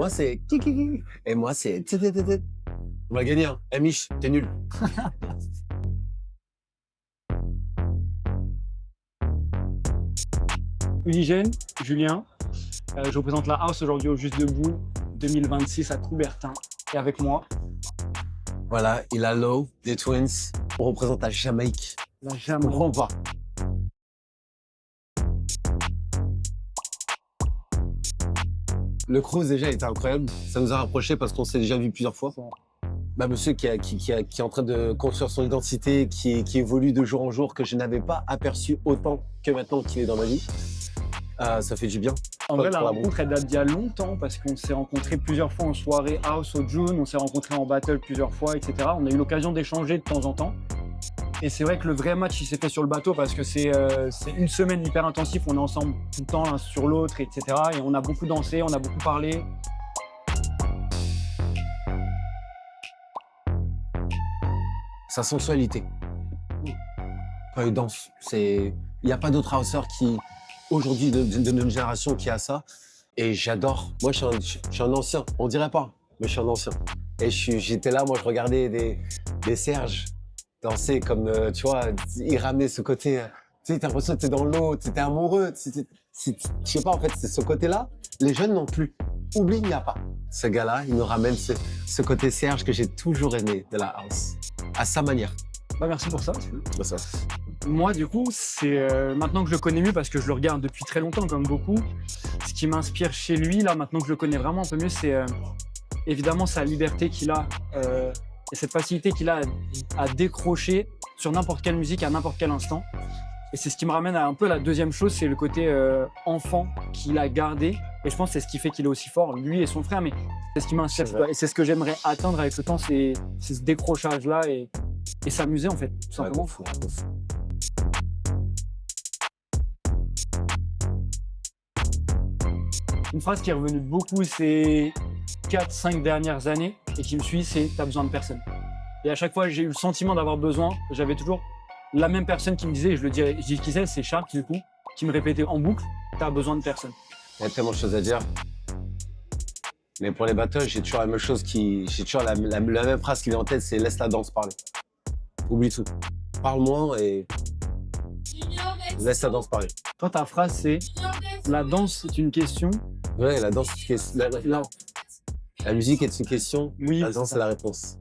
Moi, c'est kiki. Et moi, c'est titititit. On va gagner, hein. Eh, Mich, t'es nul. Unigène, Julien. Je représente la house aujourd'hui au Juste Debout 2026 à Coubertin. Et avec moi, Voilà, il a Low, des Twins. On représente la Jamaïque. la Je Jamaïque. comprends pas. Le cruise, déjà, était incroyable. Ça nous a rapprochés parce qu'on s'est déjà vu plusieurs fois. Bah, monsieur qui est en train de construire son identité, qui évolue de jour en jour, que je n'avais pas aperçu autant que maintenant qu'il est dans ma vie. Ça fait du bien. En vrai, la Pour la rencontre, elle date d'il y a longtemps parce qu'on s'est rencontrés plusieurs fois en soirée house au June, on s'est rencontrés en battle plusieurs fois, etc. On a eu l'occasion d'échanger de temps en temps. Et c'est vrai que le vrai match, il s'est fait sur le bateau parce que c'est une semaine hyper intensif. On est ensemble tout le temps l'un sur l'autre, etc. Et on a beaucoup dansé, on a beaucoup parlé. Sa sensualité. Quand il danse, il n'y a pas d'autre houseur qui, aujourd'hui, de notre génération, qui a ça. Et j'adore. Moi, je suis un ancien. On dirait pas, mais je suis un ancien. Et j'étais là, moi, je regardais des Serge danser comme, tu vois, il ramenait ce côté. Tu sais, t'as l'impression que t'es dans l'eau, t'es amoureux. Je sais pas, en fait, c'est ce côté-là. Les jeunes non plus. Oublie, il n'y a pas. Ce gars-là, il nous ramène ce côté Serge que j'ai toujours aimé de la house. À sa manière. Bah, merci pour ça. C'est ça. Moi, du coup, c'est maintenant que je le connais mieux, parce que je le regarde depuis très longtemps, comme beaucoup, ce qui m'inspire chez lui, là, maintenant que je le connais vraiment un peu mieux, c'est évidemment sa liberté qu'il a et cette facilité qu'il a à décrocher sur n'importe quelle musique, à n'importe quel instant. Et c'est ce qui me ramène à un peu la deuxième chose, c'est le côté enfant qu'il a gardé. Et je pense que c'est ce qui fait qu'il est aussi fort, lui et son frère, mais c'est ce qui m'inspire. Et c'est ce que j'aimerais atteindre avec le temps, c'est ce décrochage-là et s'amuser, en fait, tout simplement. Ouais, Une phrase qui est revenue beaucoup ces 4-5 dernières années et qui me suit, c'est « t'as besoin de personne ». Et à chaque fois, j'ai eu le sentiment d'avoir besoin. J'avais toujours la même personne qui me disait, et je dis qui c'est Charles, du coup, qui me répétait en boucle « t'as besoin de personne ». Il y a tellement de choses à dire. Mais pour les battles, j'ai toujours la même chose j'ai toujours la même phrase qui vient en tête, c'est laisse la danse parler. Oublie tout. Parle moins et laisse la danse parler. Toi, ta phrase, c'est « la danse, c'est une question ». Ouais, la danse, la musique est une question, Oui, la danse, c'est c'est la réponse.